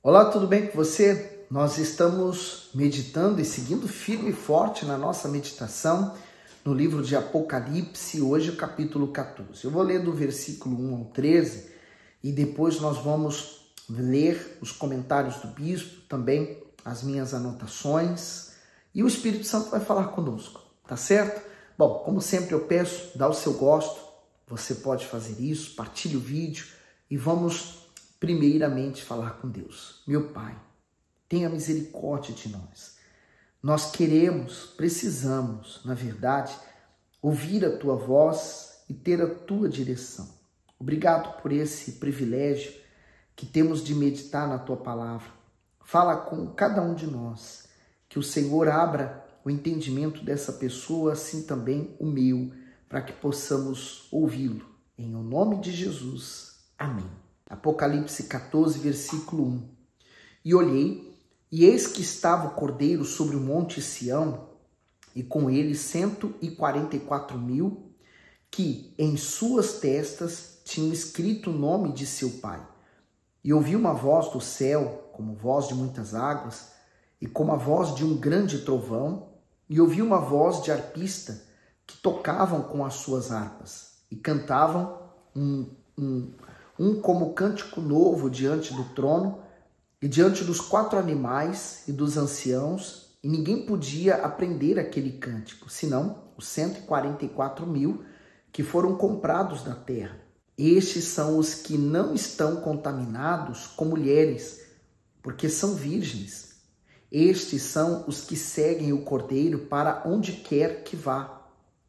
Olá, tudo bem com você? Nós estamos meditando e seguindo firme e forte na nossa meditação no livro de Apocalipse, hoje o capítulo 14. Eu vou ler do versículo 1 ao 13 e depois nós vamos ler os comentários do bispo, também as minhas anotações, e o Espírito Santo vai falar conosco, tá certo? Bom, como sempre eu peço, dá o seu gosto, você pode fazer isso, partilhe o vídeo e vamos primeiramente falar com Deus. Meu Pai, tenha misericórdia de nós. Nós queremos, precisamos, na verdade, ouvir a Tua voz e ter a Tua direção. Obrigado por esse privilégio que temos de meditar na Tua palavra. Fala com cada um de nós, que o Senhor abra o entendimento dessa pessoa, assim também o meu, para que possamos ouvi-lo. Em o nome de Jesus. Amém. Apocalipse 14, versículo 1. E olhei, e eis que estava o Cordeiro sobre o monte Sião, e com ele 144.000, que em suas testas tinham escrito o nome de seu Pai. E ouvi uma voz do céu, como voz de muitas águas, e como a voz de um grande trovão, e ouvi uma voz de arpista, que tocavam com as suas harpas, e cantavam como cântico novo diante do trono e diante dos 4 animais e dos anciãos, e ninguém podia aprender aquele cântico, senão os 144.000 que foram comprados da terra. Estes são os que não estão contaminados com mulheres, porque são virgens. Estes são os que seguem o Cordeiro para onde quer que vá.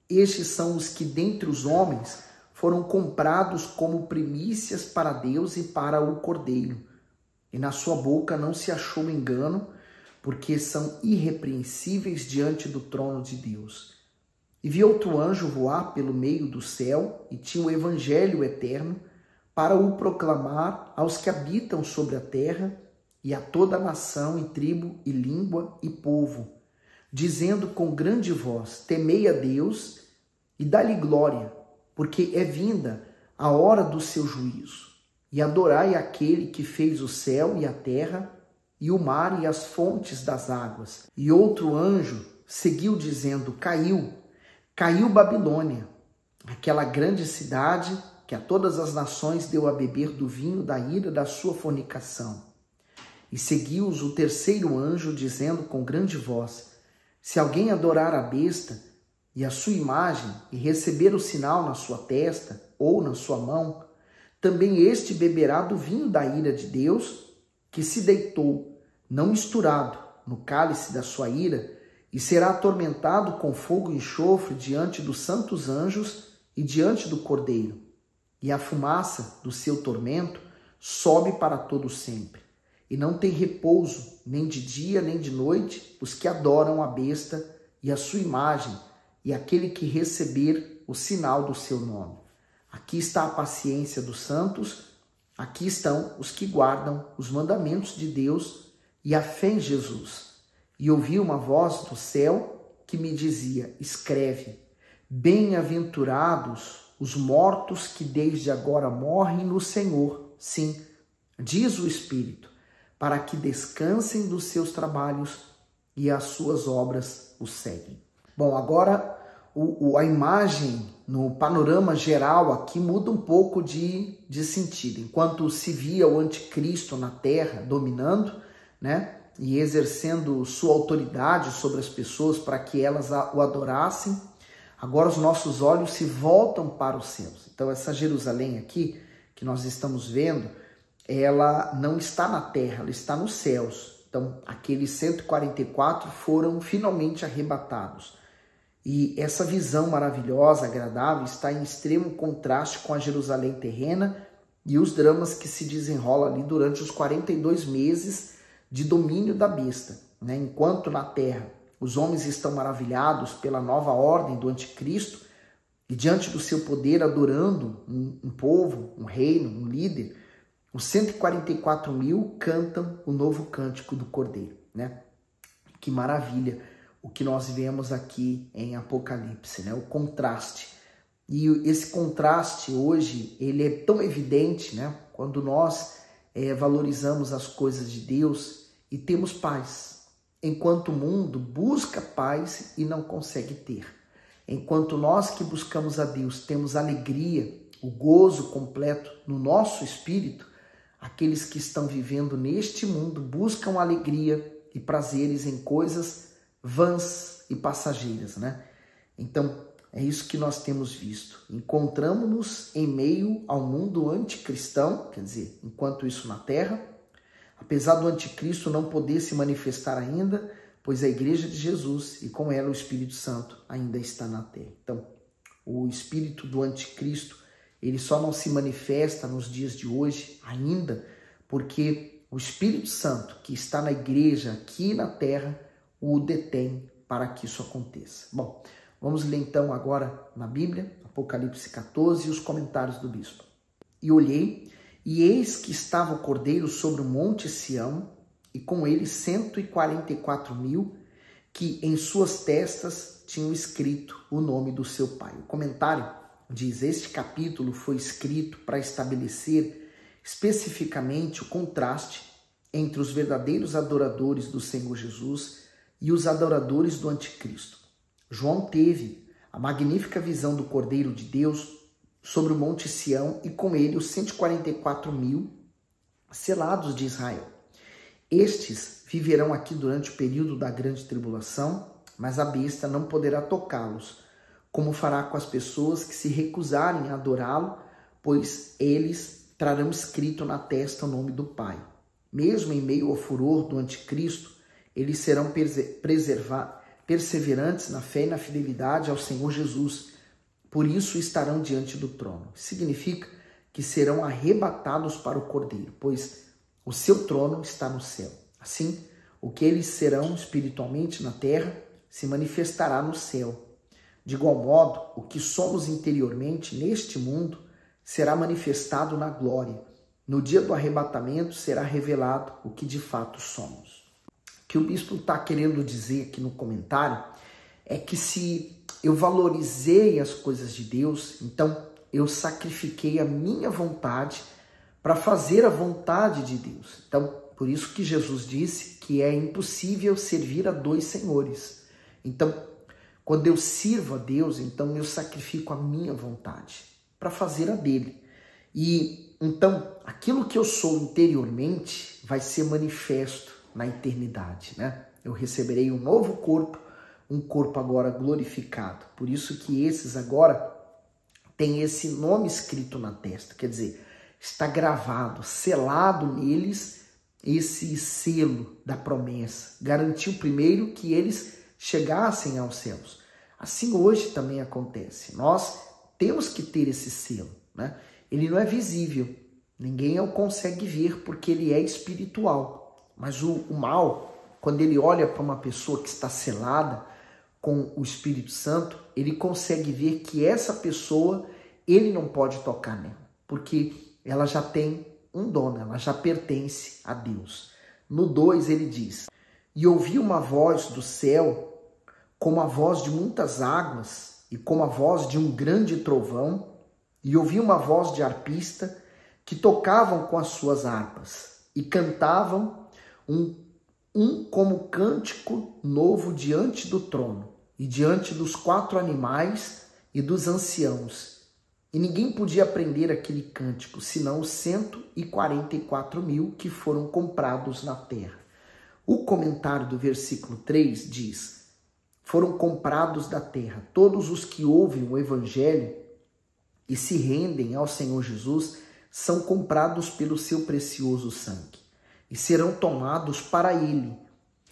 Estes são os que dentre os homens foram comprados como primícias para Deus e para o Cordeiro. E na sua boca não se achou engano, porque são irrepreensíveis diante do trono de Deus. E vi outro anjo voar pelo meio do céu, e tinha o evangelho eterno, para o proclamar aos que habitam sobre a terra, e a toda a nação, e tribo, e língua, e povo, dizendo com grande voz: temei a Deus, e dá-lhe glória, porque é vinda a hora do seu juízo. E adorai aquele que fez o céu e a terra, e o mar e as fontes das águas. E outro anjo seguiu dizendo: caiu Babilônia, aquela grande cidade que a todas as nações deu a beber do vinho da ira da sua fornicação. E seguiu-os o terceiro anjo, dizendo com grande voz: se alguém adorar a besta e a sua imagem, e receber o sinal na sua testa ou na sua mão, também este beberá do vinho da ira de Deus, que se deitou, não misturado, no cálice da sua ira, e será atormentado com fogo e enxofre diante dos santos anjos e diante do Cordeiro. E a fumaça do seu tormento sobe para todo sempre. E não tem repouso, nem de dia nem de noite, os que adoram a besta e a sua imagem, e aquele que receber o sinal do seu nome. Aqui está a paciência dos santos, aqui estão os que guardam os mandamentos de Deus e a fé em Jesus. E ouvi uma voz do céu que me dizia: escreve, bem-aventurados os mortos que desde agora morrem no Senhor, sim, diz o Espírito, para que descansem dos seus trabalhos e as suas obras os seguem. Bom, agora a imagem no panorama geral aqui muda um pouco de sentido. Enquanto se via o anticristo na terra dominando, né, e exercendo sua autoridade sobre as pessoas para que elas o adorassem, agora os nossos olhos se voltam para os céus. Então essa Jerusalém aqui que nós estamos vendo, ela não está na terra, ela está nos céus. Então aqueles 144 foram finalmente arrebatados. E essa visão maravilhosa, agradável, está em extremo contraste com a Jerusalém terrena e os dramas que se desenrolam ali durante os 42 meses de domínio da besta, né? Enquanto na terra os homens estão maravilhados pela nova ordem do anticristo e diante do seu poder adorando um povo, um reino, um líder, os 144.000 cantam o novo cântico do Cordeiro, né? Que maravilha o que nós vemos aqui em Apocalipse, né? O contraste. E esse contraste hoje, ele é tão evidente, né? Quando nós valorizamos as coisas de Deus e temos paz, enquanto o mundo busca paz e não consegue ter. Enquanto nós que buscamos a Deus temos alegria, o gozo completo no nosso espírito, aqueles que estão vivendo neste mundo buscam alegria e prazeres em coisas vãs e passageiras, né? Então, é isso que nós temos visto. Encontramos-nos em meio ao mundo anticristão, quer dizer, enquanto isso na terra, apesar do anticristo não poder se manifestar ainda, pois a igreja de Jesus e com ela o Espírito Santo ainda está na terra. Então, o espírito do anticristo, ele só não se manifesta nos dias de hoje ainda, porque o Espírito Santo que está na igreja aqui na terra o detém para que isso aconteça. Bom, vamos ler então agora na Bíblia, Apocalipse 14 e os comentários do bispo. E olhei, e eis que estava o Cordeiro sobre o monte Sião, e com ele 144.000, que em suas testas tinham escrito o nome do seu Pai. O comentário diz: este capítulo foi escrito para estabelecer especificamente o contraste entre os verdadeiros adoradores do Senhor Jesus e os adoradores do anticristo. João teve a magnífica visão do Cordeiro de Deus sobre o monte Sião e com ele os 144.000 selados de Israel. Estes viverão aqui durante o período da grande tribulação, mas a besta não poderá tocá-los, como fará com as pessoas que se recusarem a adorá-lo, pois eles trarão escrito na testa o nome do Pai. Mesmo em meio ao furor do anticristo, eles serão perseverantes na fé e na fidelidade ao Senhor Jesus. Por isso estarão diante do trono. Significa que serão arrebatados para o Cordeiro, pois o seu trono está no céu. Assim, o que eles serão espiritualmente na terra se manifestará no céu. De igual modo, o que somos interiormente neste mundo será manifestado na glória. No dia do arrebatamento será revelado o que de fato somos. O que o bispo está querendo dizer aqui no comentário é que se eu valorizei as coisas de Deus, então eu sacrifiquei a minha vontade para fazer a vontade de Deus. Então, por isso que Jesus disse que é impossível servir a dois senhores. Então, quando eu sirvo a Deus, então eu sacrifico a minha vontade para fazer a dele. E então, aquilo que eu sou interiormente vai ser manifesto na eternidade, né? Eu receberei um novo corpo, um corpo agora glorificado. Por isso que esses agora têm esse nome escrito na testa, quer dizer, está gravado, selado neles esse selo da promessa. Garantiu primeiro que eles chegassem aos céus. Assim hoje também acontece. Nós temos que ter esse selo, né? Ele não é visível, ninguém o consegue ver porque ele é espiritual. Mas o mal, quando ele olha para uma pessoa que está selada com o Espírito Santo, ele consegue ver que essa pessoa, ele não pode tocar nela, porque ela já tem um dono, ela já pertence a Deus. No 2 ele diz: e ouvi uma voz do céu, como a voz de muitas águas e como a voz de um grande trovão, e ouvi uma voz de arpista que tocavam com as suas harpas e cantavam um como cântico novo diante do trono e diante dos 4 animais e dos anciãos. E ninguém podia aprender aquele cântico, senão os 144.000 que foram comprados na terra. O comentário do versículo 3 diz: foram comprados da terra todos os que ouvem o evangelho e se rendem ao Senhor Jesus, são comprados pelo seu precioso sangue e serão tomados para ele.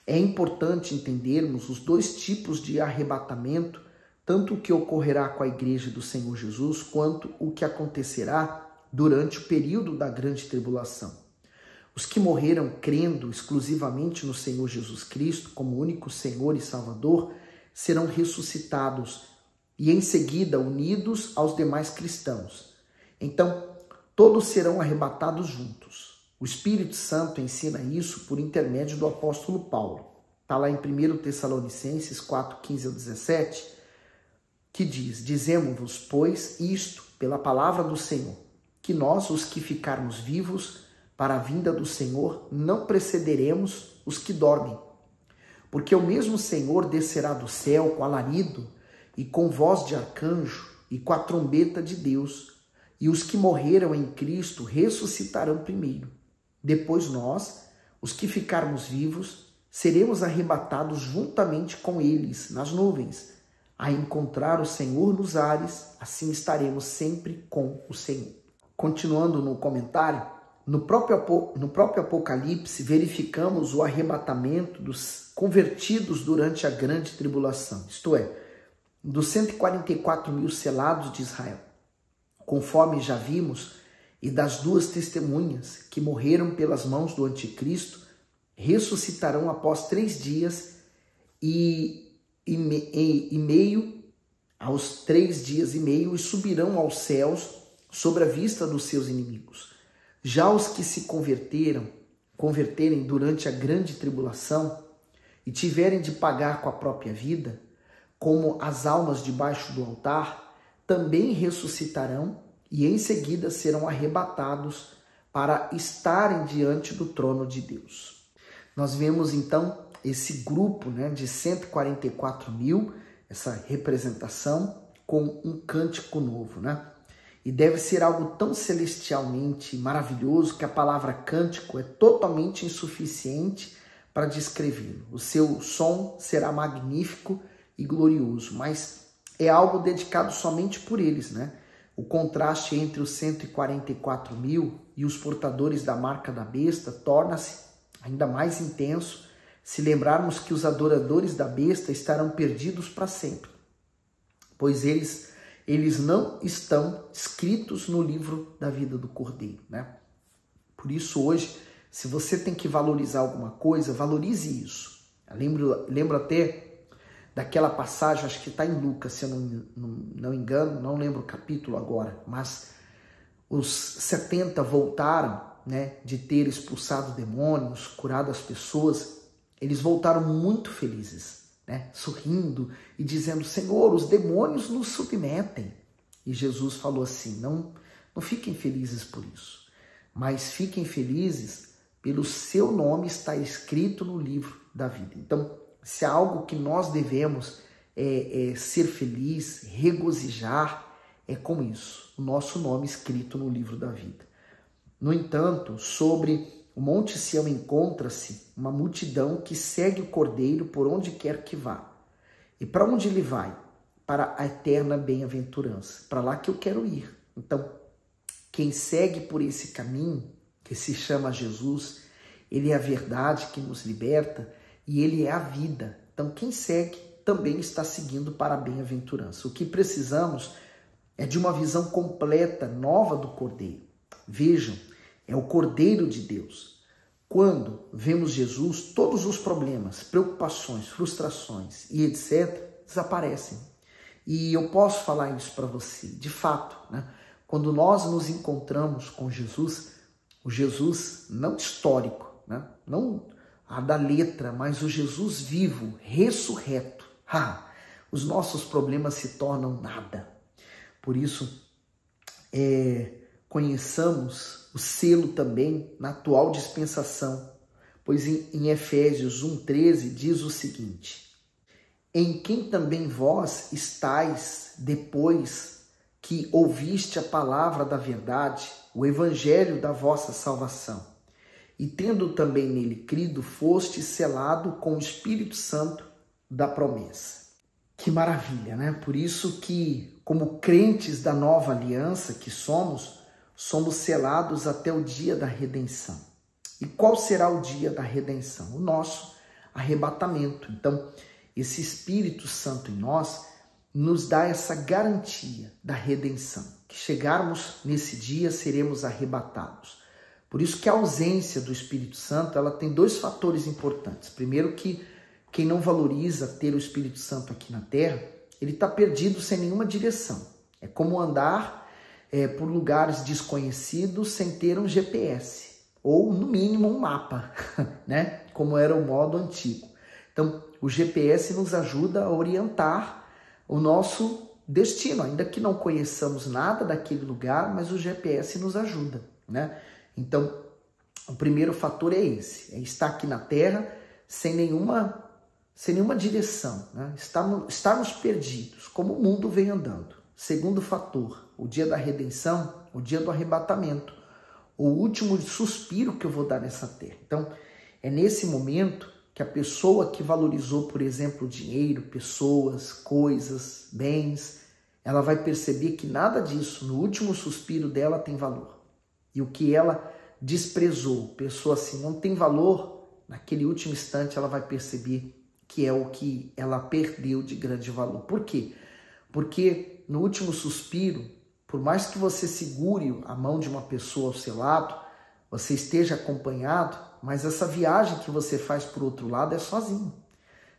É importante entendermos os 2 tipos de arrebatamento, tanto o que ocorrerá com a igreja do Senhor Jesus, quanto o que acontecerá durante o período da grande tribulação. Os que morreram crendo exclusivamente no Senhor Jesus Cristo como único Senhor e Salvador serão ressuscitados e em seguida unidos aos demais cristãos. Então, todos serão arrebatados juntos. O Espírito Santo ensina isso por intermédio do apóstolo Paulo. Está lá em 1 Tessalonicenses 4, 15 ao 17, que diz: dizemos-vos, pois, isto pela palavra do Senhor, que nós, os que ficarmos vivos, para a vinda do Senhor, não precederemos os que dormem. Porque o mesmo Senhor descerá do céu com alarido e com voz de arcanjo e com a trombeta de Deus, e os que morreram em Cristo ressuscitarão primeiro. Depois nós, os que ficarmos vivos, seremos arrebatados juntamente com eles nas nuvens, a encontrar o Senhor nos ares, assim estaremos sempre com o Senhor. Continuando no comentário, no próprio Apocalipse, verificamos o arrebatamento dos convertidos durante a grande tribulação, isto é, dos 144 mil selados de Israel, conforme já vimos, e das 2 testemunhas que morreram pelas mãos do anticristo, ressuscitarão após 3 dias e meio, aos 3 dias e meio, e subirão aos céus sobre a vista dos seus inimigos. Já os que se converterem durante a grande tribulação e tiverem de pagar com a própria vida, como as almas debaixo do altar, também ressuscitarão e em seguida serão arrebatados para estarem diante do trono de Deus. Nós vemos então esse grupo, de 144 mil, essa representação com um cântico novo, E deve ser algo tão celestialmente maravilhoso que a palavra cântico é totalmente insuficiente para descrevê-lo. O seu som será magnífico e glorioso, mas é algo dedicado somente por eles, O contraste entre os 144 mil e os portadores da marca da besta torna-se ainda mais intenso se lembrarmos que os adoradores da besta estarão perdidos para sempre, pois eles não estão escritos no livro da vida do Cordeiro, Por isso hoje, se você tem que valorizar alguma coisa, valorize isso. Eu lembro até daquela passagem, acho que está em Lucas, se eu não engano, não lembro o capítulo agora, mas os 70 voltaram, de ter expulsado demônios, curado as pessoas, eles voltaram muito felizes, sorrindo e dizendo: Senhor, os demônios nos submetem. E Jesus falou assim: não fiquem felizes por isso, mas fiquem felizes pelo seu nome estar escrito no livro da vida. Então, se há algo que nós devemos ser feliz, regozijar, é com isso, o nosso nome escrito no livro da vida. No entanto, sobre o Monte Sião encontra-se uma multidão que segue o Cordeiro por onde quer que vá. E para onde ele vai? Para a eterna bem-aventurança. Para lá que eu quero ir. Então, quem segue por esse caminho, que se chama Jesus, ele é a verdade que nos liberta e ele é a vida. Então, quem segue também está seguindo para a bem-aventurança. O que precisamos é de uma visão completa, nova do Cordeiro. Vejam, é o Cordeiro de Deus. Quando vemos Jesus, todos os problemas, preocupações, frustrações e etc. desaparecem. E eu posso falar isso para você, de fato, quando nós nos encontramos com Jesus, o Jesus não histórico, não a da letra, mas o Jesus vivo, ressurreto, os nossos problemas se tornam nada. Por isso, conheçamos o selo também na atual dispensação, pois em Efésios 1,13 diz o seguinte: em quem também vós estáis depois que ouviste a palavra da verdade, o evangelho da vossa salvação, e tendo também nele crido, foste selado com o Espírito Santo da promessa. Que maravilha, Por isso que, como crentes da nova aliança que somos selados até o dia da redenção. E qual será o dia da redenção? O nosso arrebatamento. Então, esse Espírito Santo em nós nos dá essa garantia da redenção, que chegarmos nesse dia seremos arrebatados. Por isso que a ausência do Espírito Santo, ela tem 2 fatores importantes. Primeiro, que quem não valoriza ter o Espírito Santo aqui na Terra, ele está perdido sem nenhuma direção. É como andar por lugares desconhecidos sem ter um GPS, ou no mínimo um mapa, como era o modo antigo. Então, o GPS nos ajuda a orientar o nosso destino, ainda que não conheçamos nada daquele lugar, mas o GPS nos ajuda, Então, O primeiro fator é esse, é estar aqui na terra sem nenhuma direção, né? Estarmos perdidos, como o mundo vem andando. Segundo fator, o dia da redenção, o dia do arrebatamento, o último suspiro que eu vou dar nessa terra. Então, é nesse momento que a pessoa que valorizou, por exemplo, dinheiro, pessoas, coisas, bens, ela vai perceber que nada disso, no último suspiro dela, tem valor. E o que ela desprezou, pessoa assim, não tem valor, naquele último instante ela vai perceber que é o que ela perdeu de grande valor. Por quê? Porque no último suspiro, por mais que você segure a mão de uma pessoa ao seu lado, você esteja acompanhado, mas essa viagem que você faz para o outro lado é sozinho.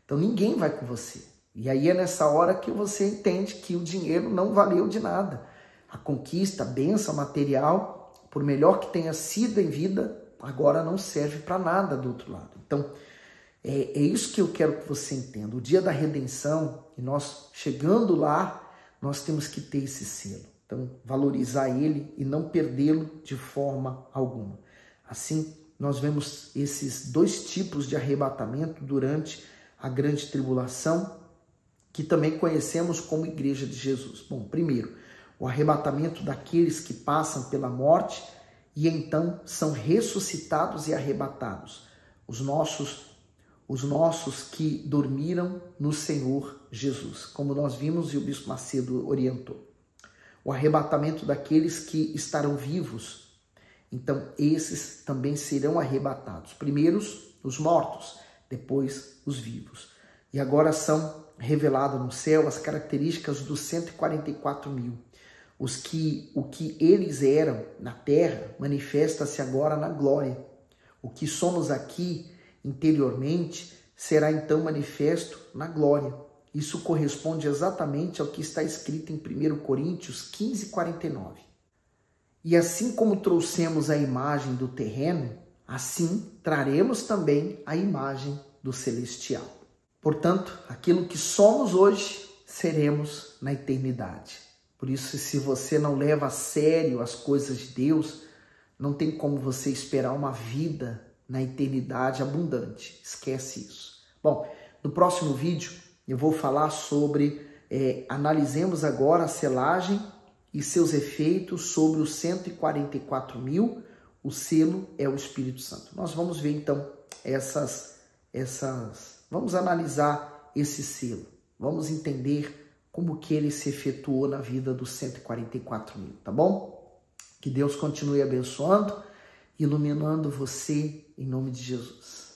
Então ninguém vai com você. E aí é nessa hora que você entende que o dinheiro não valeu de nada. A conquista, a bênção material, por melhor que tenha sido em vida, agora não serve para nada do outro lado. Então, é isso que eu quero que você entenda. O dia da redenção, e nós chegando lá, nós temos que ter esse selo. Então, valorizar ele e não perdê-lo de forma alguma. Assim, nós vemos esses dois tipos de arrebatamento durante a grande tribulação, que também conhecemos como Igreja de Jesus. Bom, primeiro, o arrebatamento daqueles que passam pela morte e então são ressuscitados e arrebatados. Os nossos que dormiram no Senhor Jesus, como nós vimos e o Bispo Macedo orientou. O arrebatamento daqueles que estarão vivos, então esses também serão arrebatados. Primeiros os mortos, depois os vivos. E agora são reveladas no céu as características dos 144.000. O que eles eram na terra manifesta-se agora na glória. O que somos aqui interiormente será então manifesto na glória. Isso corresponde exatamente ao que está escrito em 1 Coríntios 15:49. E assim como trouxemos a imagem do terreno, assim traremos também a imagem do celestial. Portanto, aquilo que somos hoje, seremos na eternidade. Por isso, se você não leva a sério as coisas de Deus, não tem como você esperar uma vida na eternidade abundante. Esquece isso. Bom, no próximo vídeo eu vou falar sobre, analisemos agora a selagem e seus efeitos sobre os 144.000. O selo é o Espírito Santo. Nós vamos ver então vamos analisar esse selo. Vamos entender como que ele se efetuou na vida dos 144.000, tá bom? Que Deus continue abençoando, iluminando você em nome de Jesus.